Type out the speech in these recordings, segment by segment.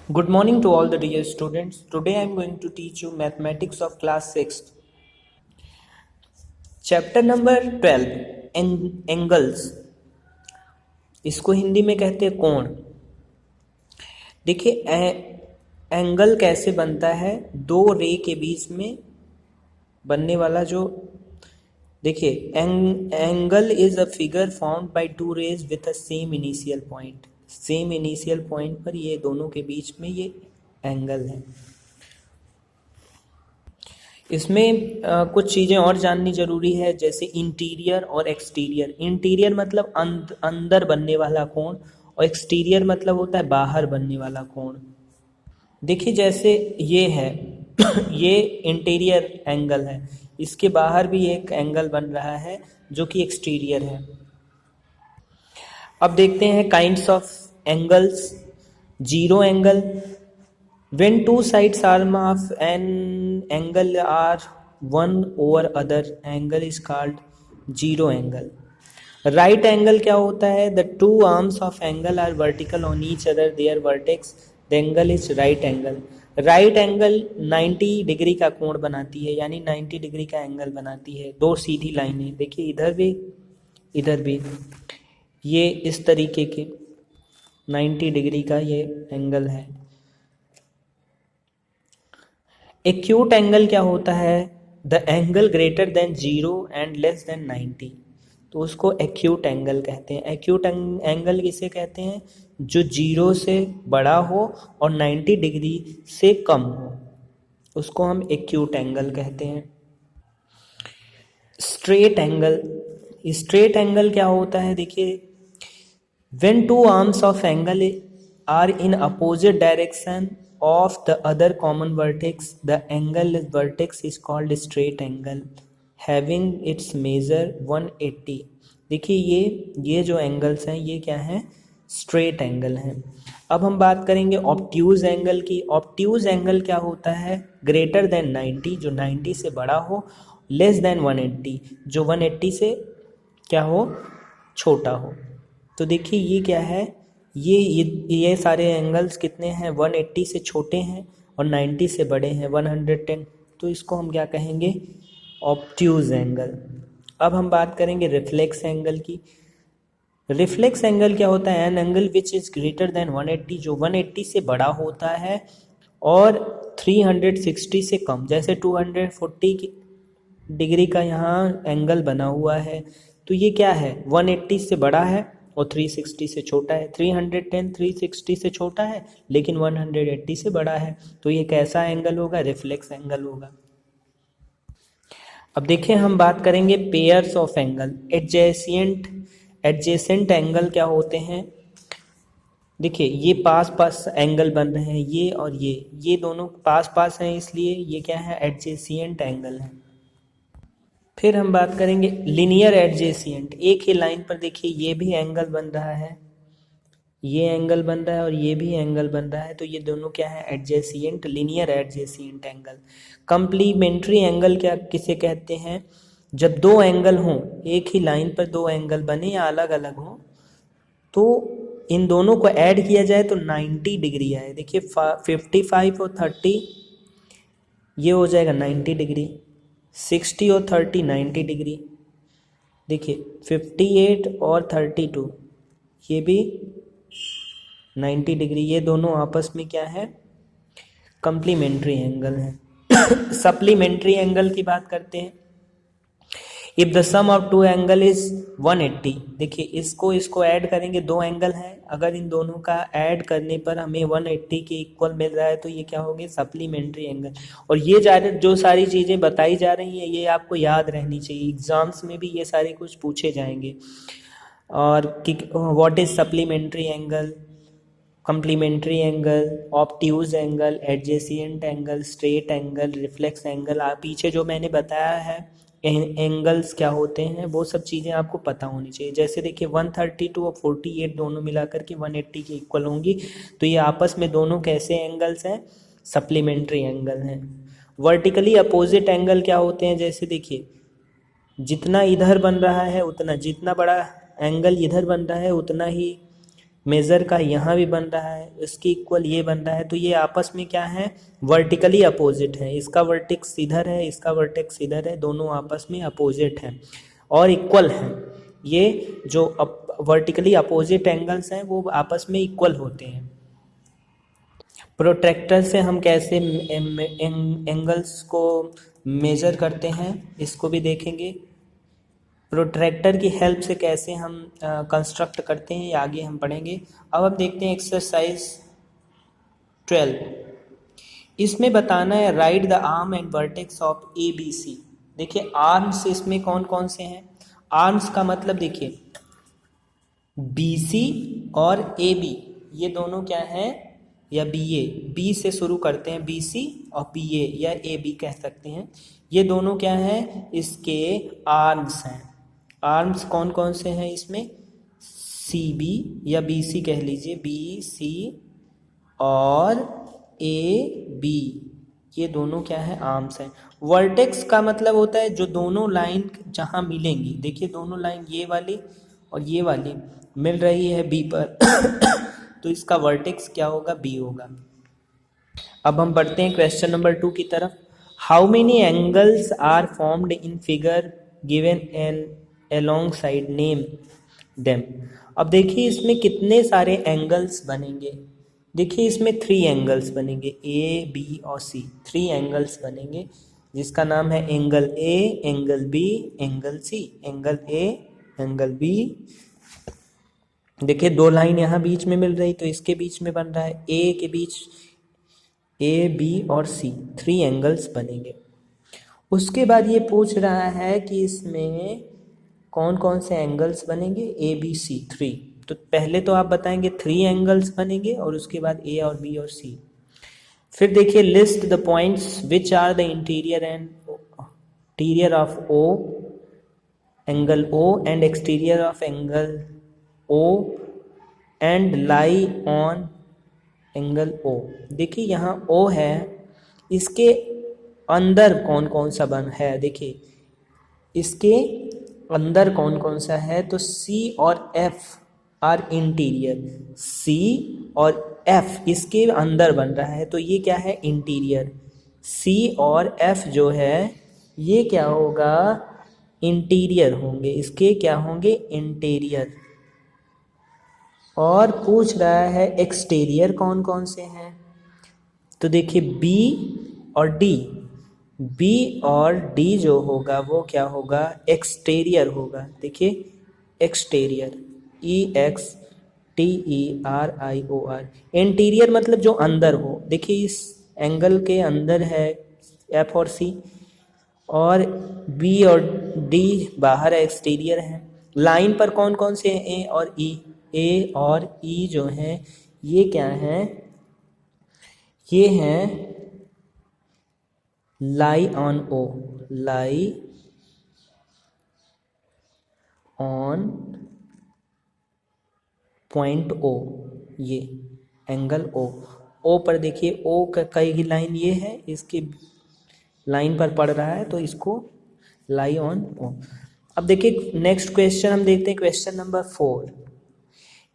Good morning to all the dear students. Today I am going to teach you mathematics of class 6th. Chapter number 12 angles. इसको हिंदी में कहते हैं कोण. देखिए angle कैसे बनता है, दो रे के बीच में बनने वाला जो देखिए angle is a figure found by two rays with a same initial point. Same initial point पर ये दोनों के बीच में ये एंगल है. इसमें कुछ चीज़ें और जाननी ज़रूरी है, जैसे इंटीरियर और एक्सटीरियर. इंटीरियर मतलब अंदर बनने वाला कोण, और एक्सटीरियर मतलब होता है बाहर बनने वाला कोण. देखिए जैसे ये है ये इंटीरियर एंगल है, इसके बाहर भी एक एंगल बन रहा है जो कि एक्सटीरियर है. अब देखते हैं kinds of angles. Zero angle. When two sides arm of an angle are one over other, angle is called zero angle. Right angle क्या होता है? The two arms of angle are vertical on each other, their vertex. The angle is right angle. Right angle 90 degree का कोण बनाती है, यानी 90 degree का angle बनाती है. दो सीधी लाइनें देखिए, इधर भी ये इस तरीके के 90 डिग्री का ये एंगल है. एक्यूट एंगल क्या होता है? The angle greater than 0 and less than 90, तो उसको एक्यूट एंगल कहते हैं. एक्यूट एंगल किसे कहते हैं? जो 0 से बड़ा हो और 90 डिग्री से कम हो, उसको हम एक्यूट एंगल कहते हैं. Straight angle. स्ट्रेट एंगल क्या होता है? देखिए when two arms of angle are in opposite direction of the other common vertex, the angle vertex is called straight angle having its measure 180. देखिए ये जो एंगल्स हैं ये क्या हैं? स्ट्रेट एंगल हैं. अब हम बात करेंगे ऑब्ट्यूज एंगल की. ऑब्ट्यूज एंगल क्या होता है? ग्रेटर देन 90, जो 90 से बड़ा हो, लेस देन 180, जो 180 से क्या हो? छोटा हो. तो देखिए ये क्या है? ये सारे एंगल्स कितने हैं? 180 से छोटे हैं और 90 से बड़े हैं 110. तो इसको हम क्या कहेंगे? Obtuse angle. अब हम बात करेंगे रिफ्लेक्स एंगल की. रिफ्लेक्स एंगल क्या होता है? An angle which is greater than 180, जो 180 से बड़ा होता है और 360 से कम. जैसे 240 डिग्री का यहाँ एंगल बना हुआ है, तो ये क्या है? 180 से बड़ा है और 360 से छोटा है. 310 360 से छोटा है लेकिन 180 से बड़ा है, तो ये कैसा एंगल होगा? रिफ्लेक्स एंगल होगा. अब देखिए हम बात करेंगे pairs of angle. Adjacent angle क्या होते हैं? देखिए ये पास एंगल बन रहे हैं, ये और ये दोनों पास हैं, इसलिए ये क्या है? एडजेसेंट एंगल है. फिर हम बात करेंगे लीनियर एडजेसेंट. एक ही लाइन पर देखिए ये भी एंगल बन रहा है, ये एंगल बन रहा है और ये भी एंगल बन रहा है, तो ये दोनों क्या है? Adjacent, linear adjacent angle. Complementary angle क्या किसे कहते हैं? जब दो एंगल हों, एक ही लाइन पर दो एंगल बने या अलग अलग हों, तो इन दोनों को ऐड किया जाए तो 90 डिग्री आए. देखिए 55 और 30 ये हो जाएगा 90 डिग्री. 60 और 30 90 डिग्री. देखिए 58 और 32 ये भी 90 डिग्री. ये दोनों आपस में क्या है? कंप्लीमेंट्री एंगल है. सप्लीमेंट्री एंगल की बात करते हैं. If the sum of two angle is 180. देखिए इसको ऐड करेंगे, दो एंगल हैं, अगर इन दोनों का ऐड करने पर हमें 180 के इक्वल मिल रहा है तो ये क्या होंगे? Supplementary angle. और ये जो सारी चीज़ें बताई जा रही हैं ये आपको याद रहनी चाहिए, एग्जाम्स में भी ये सारे कुछ पूछे जाएंगे. और कि what is supplementary angle, complementary angle, obtuse angle, adjacent angle, straight angle, reflex angle. पीछे जो मैंने बताया है एंगल्स क्या होते हैं वो सब चीज़ें आपको पता होनी चाहिए. जैसे देखिए 132 और 48 दोनों मिलाकर के 180 के इक्वल होंगी, तो ये आपस में दोनों कैसे एंगल्स हैं? सप्लीमेंट्री एंगल हैं. वर्टिकली अपोजिट एंगल क्या होते हैं? जैसे देखिए जितना इधर बन रहा है उतना, जितना बड़ा एंगल इधर बन रहा है उतना ही मेजर का यहाँ भी बन रहा है, इसके इक्वल ये बन रहा है, तो ये आपस में क्या है, वर्टिकली अपोजिट है। इसका वर्टेक्स इधर है, इसका वर्टेक्स इधर है, दोनों आपस में अपोजिट हैं और इक्वल हैं। ये जो वर्टिकली अपोजिट एंगल्स हैं वो आपस में इक्वल होते हैं। प्रोट्रैक्टर से हम कैसे एंगल्स को मेजर करते हैं इसको भी देखेंगे। प्रोट्रैक्टर की हेल्प से कैसे हम कंस्ट्रक्ट करते हैं ये आगे हम पढ़ेंगे। अब हम देखते हैं एक्सरसाइज 12। इसमें बताना है write the arm and vertex of A B C. देखिए आर्म्स इसमें कौन कौन से हैं। आर्म्स का मतलब देखिए बी सी और ए बी, ये दोनों क्या हैं, या बी ए, बी से शुरू करते हैं, बी सी और बी ए या ए बी कह सकते हैं। ये दोनों क्या हैं, इसके आर्म्स हैं। आर्म्स कौन कौन से हैं इसमें, सी बी या बी सी कह लीजिए, बी सी और ए बी, ये दोनों क्या है, आर्म्स हैं। वर्टेक्स का मतलब होता है जो दोनों लाइन जहाँ मिलेंगी, देखिए दोनों लाइन ये वाली और ये वाली मिल रही है बी पर तो इसका वर्टेक्स क्या होगा, बी होगा। अब हम बढ़ते हैं क्वेश्चन नंबर 2 की तरफ। How many angles are formed in figure given an alongside, name them. अब देखिए इसमें कितने सारे एंगल्स बनेंगे। देखिए इसमें 3 एंगल्स बनेंगे, ए बी और सी, 3 एंगल्स बनेंगे जिसका नाम है angle A, angle B, angle C. Angle A, angle B, देखिए 2 लाइन यहाँ बीच में मिल रही तो इसके बीच में बन रहा है, ए के बीच ए बी और सी, 3 एंगल्स बनेंगे। उसके बाद ये पूछ रहा है कि इसमें कौन कौन से एंगल्स बनेंगे, ए बी सी 3। तो पहले तो आप बताएंगे 3 एंगल्स बनेंगे और उसके बाद ए और बी और सी। फिर देखिए list the points which are the interior and exterior of O, angle O and exterior of angle O and lie on angle O. देखिए यहाँ ओ है, इसके अंदर कौन कौन सा बन है, देखिए इसके अंदर कौन कौन सा है, तो सी और एफ आर इंटीरियर, सी और एफ इसके अंदर बन रहा है तो ये क्या है, इंटीरियर। सी और एफ जो है ये क्या होगा, इंटीरियर होंगे, इसके क्या होंगे, इंटीरियर। और पूछ रहा है एक्सटीरियर कौन कौन से हैं, तो देखिए बी और डी, बी और डी जो होगा वो क्या होगा, एक्सटीरियर होगा। देखिए exterior, E X T E R I O R, interior मतलब जो अंदर हो। देखिए इस एंगल के अंदर है एफ और सी, और बी और डी बाहर है, एक्सटीरियर है। लाइन पर कौन कौन से हैं, ए और ई, ए और ई जो हैं ये क्या हैं, ये हैं lie on O, lie on point O, ये एंगल ओ। ओ पर देखिए ओ का कई लाइन ये है, इसके लाइन पर पड़ रहा है तो इसको लाई ऑन ओ। अब देखिए नेक्स्ट क्वेश्चन हम देखते हैं, क्वेश्चन नंबर 4।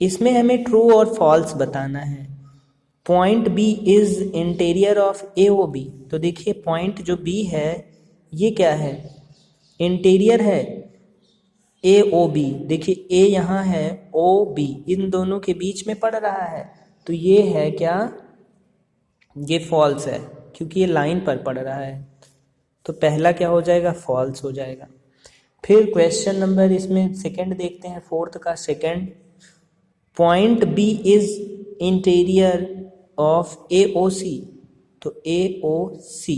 इसमें हमें ट्रू और फॉल्स बताना है। Point B is interior of A O B, तो देखिए पॉइंट जो बी है ये क्या है, इंटीरियर है ए ओ बी। देखिए ए यहाँ है, ओ बी इन दोनों के बीच में पड़ रहा है तो ये है क्या, ये फॉल्स है क्योंकि ये लाइन पर पड़ रहा है, तो पहला क्या हो जाएगा, फॉल्स हो जाएगा। फिर क्वेश्चन नंबर इसमें सेकंड देखते हैं, 4th का second. Point B is interior of A O C, तो A O C,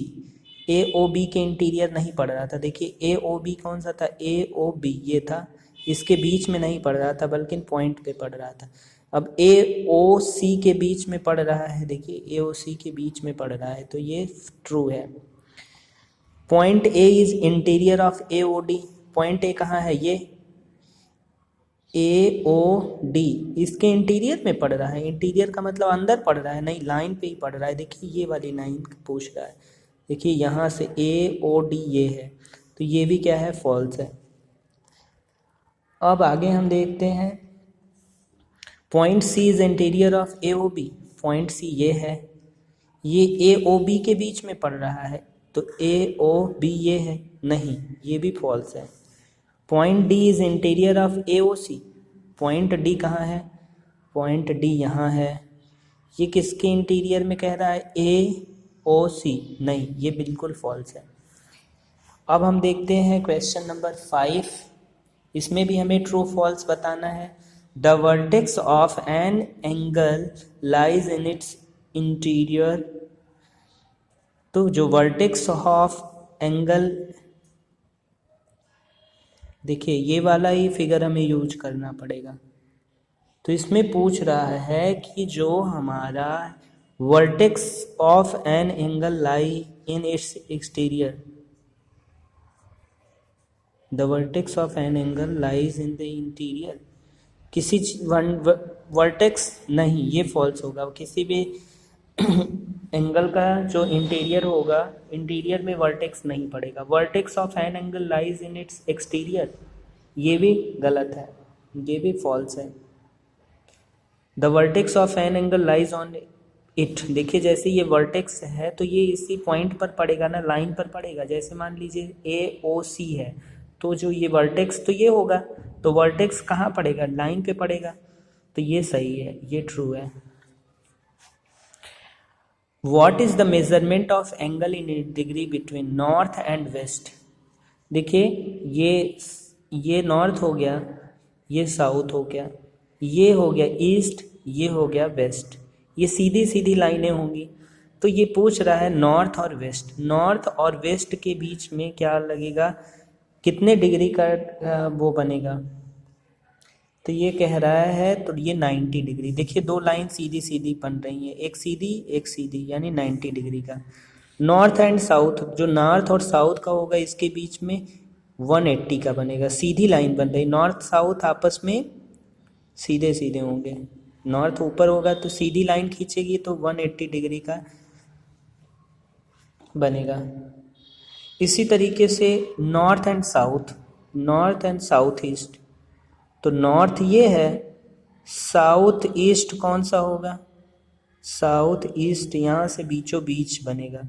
A O B के इंटीरियर नहीं पड़ रहा था। देखिए ए ओ बी कौन सा था, ए ओ बी ये था, इसके बीच में नहीं पड़ रहा था बल्कि पॉइंट पे पड़ रहा था। अब ए ओ सी के बीच में पड़ रहा है, देखिए ए ओ सी के बीच में पड़ रहा है तो ये ट्रू है। Point A is interior of A O D, point A कहाँ है, ये ए ओ डी इसके इंटीरियर में पड़ रहा है। इंटीरियर का मतलब अंदर पड़ रहा है, नहीं लाइन पे ही पड़ रहा है। देखिए ये वाली लाइन पूछ रहा है, देखिए यहाँ से ए ओ डी ये है तो ये भी क्या है, फॉल्स है। अब आगे हम देखते हैं point C is interior of A O B, point C ये है, ये ए ओ बी के बीच में पड़ रहा है, तो ए ओ बी ये है, नहीं ये भी फॉल्स है। Point D is interior of A O C, point D कहाँ है, पॉइंट डी यहाँ है, ये किसके इंटीरियर में कह रहा है, ए ओ सी, नहीं ये बिल्कुल फॉल्स है। अब हम देखते हैं क्वेश्चन नंबर 5, इसमें भी हमें ट्रू फॉल्स बताना है। The vertex of an angle lies in its interior, तो जो वर्टेक्स ऑफ एंगल, देखिए ये वाला ही फिगर हमें यूज करना पड़ेगा। तो इसमें पूछ रहा है कि जो हमारा vertex of an angle lie in its exterior, the vertex of an angle lies in the interior, किसी वर्टेक्स नहीं, ये फॉल्स होगा। किसी भी एंगल का जो इंटीरियर होगा, इंटीरियर में वर्टेक्स नहीं पड़ेगा। Vertex of an angle lies in its exterior, ये भी गलत है, ये भी फॉल्स है। The vertex of an angle lies on it, देखिए जैसे ये वर्टेक्स है तो ये इसी पॉइंट पर पड़ेगा ना, लाइन पर पड़ेगा। जैसे मान लीजिए ए ओ सी है, तो जो ये वर्टेक्स तो ये होगा, तो वर्टेक्स कहाँ पड़ेगा, लाइन पे पड़ेगा, तो ये सही है, ये ट्रू है। What is the measurement of angle in degree between north and west, देखिए ये नॉर्थ हो गया, ये साउथ हो गया, ये हो गया ईस्ट, ये हो गया वेस्ट, ये सीधी सीधी लाइनें होंगी। तो ये पूछ रहा है नॉर्थ और वेस्ट, नॉर्थ और वेस्ट के बीच में क्या लगेगा, कितने डिग्री का वो बनेगा, तो ये कह रहा है, तो ये 90 डिग्री। देखिए दो लाइन सीधी सीधी बन रही है, एक सीधी, यानी 90 डिग्री का। नॉर्थ एंड साउथ, जो नॉर्थ और साउथ का होगा इसके बीच में 180 का बनेगा, सीधी लाइन बन रही। नॉर्थ साउथ आपस में सीधे सीधे होंगे, नॉर्थ ऊपर होगा तो सीधी लाइन खींचेगी तो 180 डिग्री का बनेगा। इसी तरीके से नॉर्थ एंड साउथ ईस्ट, तो नॉर्थ ये है, साउथ ईस्ट कौन सा होगा, साउथ ईस्ट यहाँ से बीचों बीच बनेगा,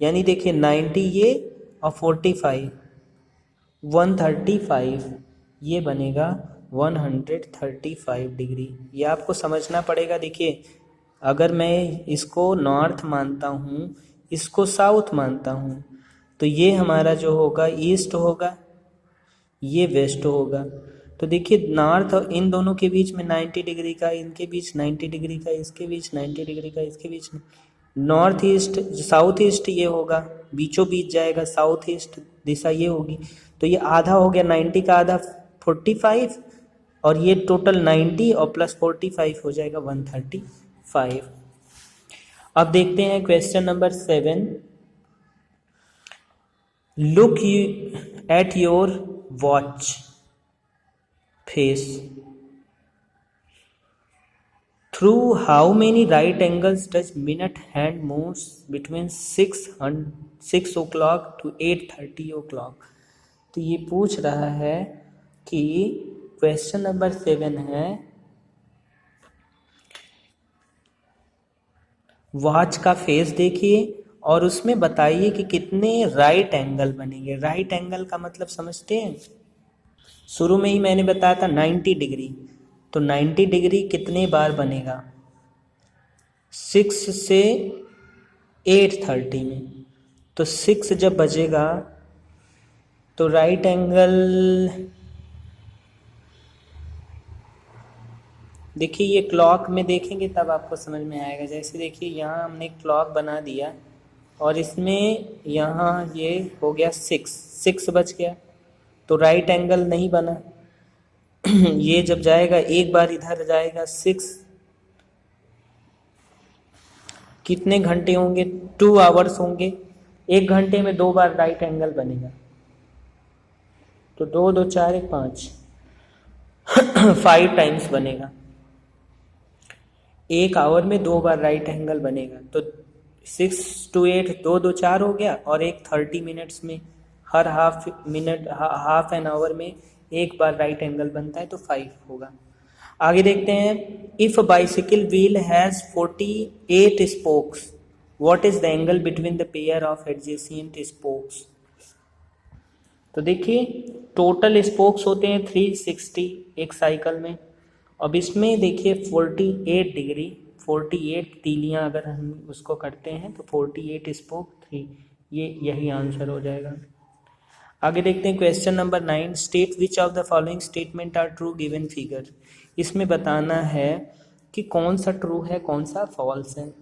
यानी देखिए 90 ये और 45 135, ये बनेगा 135 डिग्री। ये आपको समझना पड़ेगा। देखिए अगर मैं इसको नॉर्थ मानता हूँ, इसको साउथ मानता हूँ, तो ये हमारा जो होगा ईस्ट होगा, ये वेस्ट होगा। तो देखिए नॉर्थ और इन दोनों के बीच में 90 डिग्री का, इनके बीच 90 डिग्री का, इसके बीच 90 डिग्री का, इसके बीच नॉर्थ ईस्ट साउथ ईस्ट ये होगा, बीचों बीच जाएगा, साउथ ईस्ट दिशा ये होगी। तो ये आधा हो गया, 90 का आधा 45, और ये टोटल 90 और प्लस 45 हो जाएगा 135। अब देखते हैं question number 7। Look at your watch face, through how many right angles does minute hand moves between 6 o'clock to 8:30 o'clock। तो ये पूछ रहा है कि क्वेश्चन नंबर 7 है, वॉच का फेस देखिए और उसमें बताइए कि कितने राइट एंगल बनेंगे। राइट एंगल का मतलब समझते हैं, शुरू में ही मैंने बताया था 90 डिग्री, तो 90 डिग्री कितने बार बनेगा, 6 से 8:30 में। तो 6 जब बजेगा तो राइट एंगल, देखिए ये क्लॉक में देखेंगे तब आपको समझ में आएगा। जैसे देखिए यहाँ हमने क्लॉक बना दिया और इसमें यहाँ ये हो गया 6 बज गया, तो राइट एंगल नहीं बना। ये जब जाएगा एक बार इधर जाएगा 6, कितने घंटे होंगे, 2 आवर्स होंगे, 1 घंटे में 2 बार राइट एंगल बनेगा, तो 2 2 4 1 5 5 टाइम्स बनेगा। 1 आवर में 2 बार राइट एंगल बनेगा, तो 6 to 8 2 2 4 हो गया, और एक 30 मिनट्स में हर हाफ एन आवर में 1 बार राइट एंगल बनता है, तो 5 होगा। आगे देखते हैं, if bicycle wheel has 48 spokes what is the angle between the pair of adjacent spokes. तो देखिए टोटल स्पोक्स होते हैं 360 एक साइकिल में। अब इसमें देखिए 48 डिग्री, 48 तीलियां अगर हम उसको करते हैं तो 48 स्पोक 3, यही आंसर हो जाएगा। आगे देखते हैं question number 9, state which of the following statement are true given figure. इसमें बताना है कि कौन सा ट्रू है कौन सा फॉल्स है।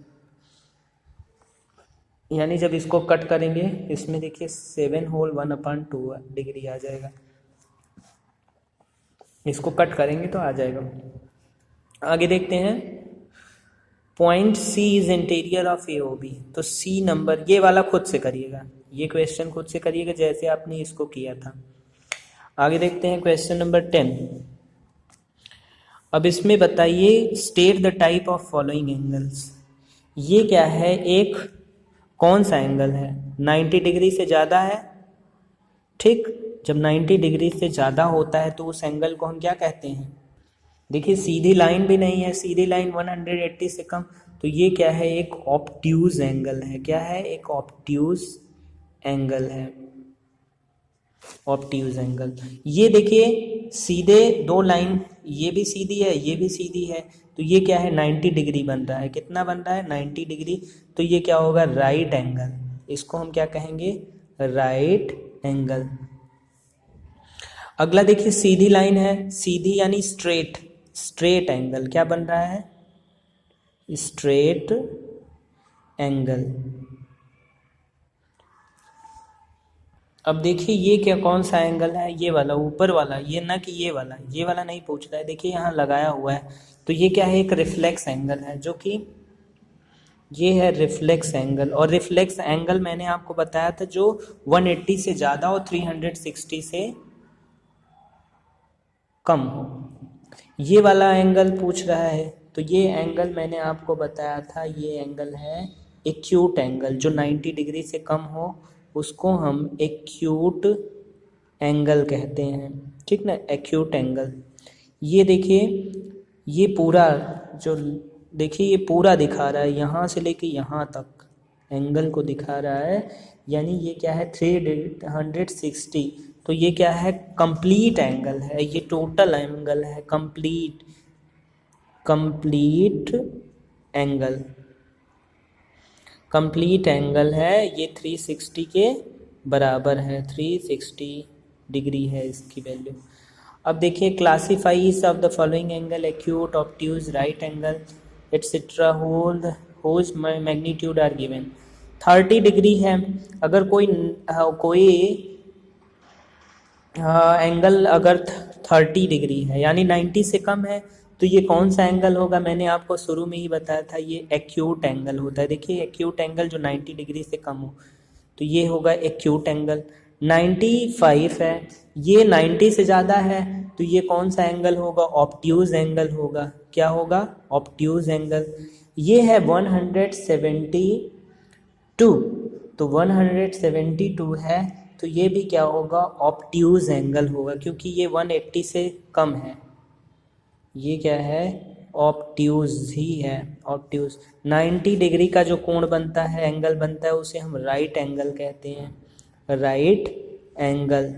यानी जब इसको कट करेंगे इसमें देखिए 7 होल 1/2 डिग्री आ जाएगा, इसको कट करेंगे तो आ जाएगा। आगे देखते हैं, point C is interior of A O B. तो सी नंबर, ये वाला खुद से करिएगा, ये क्वेश्चन खुद से करिएगा जैसे आपने इसको किया था। आगे देखते हैं क्वेश्चन नंबर 10। अब इसमें बताइए state the type of following angles. ये क्या है, एक कौन सा एंगल है, 90 डिग्री से ज़्यादा है, ठीक। जब 90 डिग्री से ज़्यादा होता है तो उस एंगल को हम क्या कहते हैं। देखिए सीधी लाइन भी नहीं है, सीधी लाइन 180 से कम, तो ये क्या है, एक ऑब्ट्यूज एंगल है। क्या है, एक ऑब्ट्यूज एंगल है, ऑब्ट्यूज एंगल। ये देखिए सीधे दो लाइन, ये भी सीधी है ये भी सीधी है, तो ये क्या है 90 डिग्री बन रहा है। कितना बन रहा है, 90 डिग्री। तो ये क्या होगा, राइट एंगल। इसको हम क्या कहेंगे, राइट एंगल। अगला देखिए सीधी लाइन है, सीधी यानी स्ट्रेट, स्ट्रेट एंगल क्या बन रहा है, स्ट्रेट एंगल। अब देखिए ये क्या कौन सा एंगल है, ये वाला ऊपर वाला, ये ना कि ये वाला नहीं पूछ रहा है। देखिए यहाँ लगाया हुआ है, तो ये क्या है, एक रिफ्लेक्स एंगल है, जो कि ये है रिफ्लेक्स एंगल। और रिफ्लेक्स एंगल मैंने आपको बताया था जो 180 से ज़्यादा और 360 से कम हो। ये वाला एंगल पूछ रहा है, तो ये एंगल मैंने आपको बताया था, ये एंगल है एक्यूट एंगल। जो 90 डिग्री से कम हो उसको हम एक्यूट एंगल कहते हैं, ठीक ना, एक्यूट एंगल। ये देखिए ये पूरा जो देखिए ये पूरा दिखा रहा है, यहाँ से लेके यहाँ तक एंगल को दिखा रहा है, यानी ये क्या है 360। तो ये क्या है, कंप्लीट एंगल है, ये टोटल एंगल है, कंप्लीट एंगल, कंप्लीट एंगल है। ये 360 के बराबर है, 360 डिग्री है इसकी वैल्यू। अब देखिए classifies of the following angle, acute, obtuse, right angle etcetera whose magnitude are given. 30 degree है, अगर कोई एंगल अगर 30 डिग्री है यानी 90 से कम है, तो ये कौन सा एंगल होगा, मैंने आपको शुरू में ही बताया था, ये एक्यूट एंगल होता है। देखिए एक्यूट एंगल जो 90 डिग्री से कम हो तो ये होगा एक्यूट एंगल। 95 है, ये 90 से ज़्यादा है, तो ये कौन सा एंगल होगा, ऑब्ट्यूज एंगल होगा। क्या होगा, ऑब्ट्यूज एंगल। ये है 172, तो 172 है, तो ये भी क्या होगा, ऑब्ट्यूज एंगल होगा, क्योंकि ये 180 से कम है। ये क्या है, ऑब्ट्यूज ही है, ऑब्ट्यूज। 90 डिग्री का जो कोण बनता है, एंगल बनता है, उसे हम राइट एंगल कहते हैं, राइट एंगल।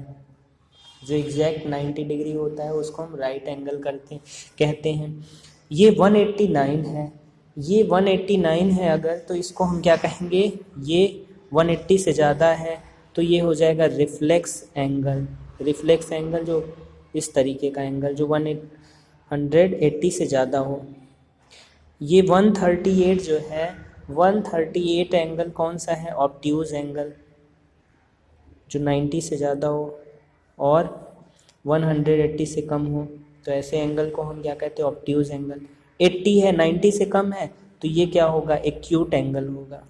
जो एग्जैक्ट 90 डिग्री होता है उसको हम राइट एंगल कहते हैं। ये 189 है, ये 189 है अगर, तो इसको हम क्या कहेंगे, ये 180 से ज़्यादा है, तो ये हो जाएगा रिफ्लेक्स एंगल। रिफ्लेक्स एंगल जो इस तरीके का एंगल जो 180 से ज़्यादा हो। ये 138 जो है, 138 एंगल कौन सा है, ऑब्ट्यूज एंगल, जो 90 से ज़्यादा हो और 180 से कम हो, तो ऐसे एंगल को हम क्या कहते हैं, ऑब्ट्यूज एंगल। 80 है, 90 से कम है, तो ये क्या होगा, एक्यूट एंगल होगा,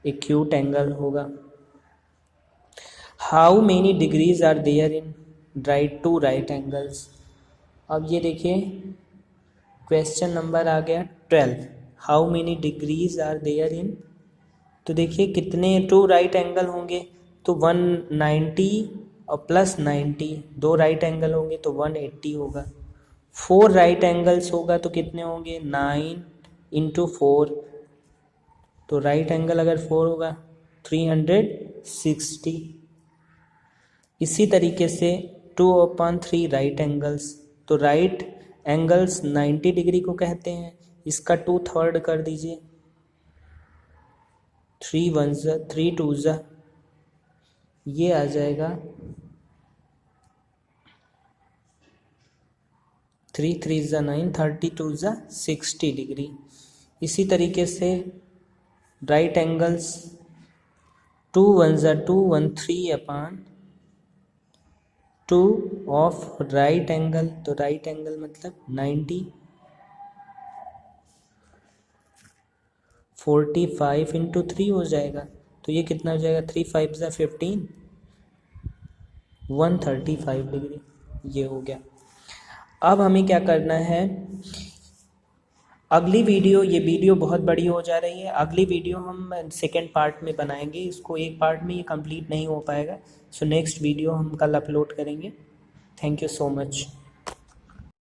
एक्यूट एंगल होगा। How many degrees are there in two right angles. अब ये देखिए क्वेश्चन नंबर आ गया 12, how many degrees are there in. तो देखिए कितने टू राइट एंगल होंगे, तो 190 और प्लस 90, दो राइट एंगल होंगे तो 180 होगा। 4 राइट एंगल्स होगा तो कितने होंगे 9 इंटू 4, तो राइट एंगल अगर 4 होगा 360। इसी तरीके से 2/3 राइट एंगल्स, तो राइट एंगल्स 90 डिग्री को कहते हैं, इसका 2/3 कर दीजिए, 3 1 3 2 ये आ जाएगा 3 3 9 32 60 डिग्री। इसी तरीके से right angles 2 1 2 1 3/2 of right angle, तो राइट एंगल मतलब 90, 45 इंटू 3 हो जाएगा, तो ये कितना हो जाएगा 3 5 15, 135 डिग्री, ये हो गया। अब हमें क्या करना है, अगली वीडियो, ये वीडियो बहुत बड़ी हो जा रही है, अगली वीडियो हम सेकेंड पार्ट में बनाएंगे, इसको एक पार्ट में ये कंप्लीट नहीं हो पाएगा, सो नेक्स्ट वीडियो हम कल अपलोड करेंगे। Thank you so much.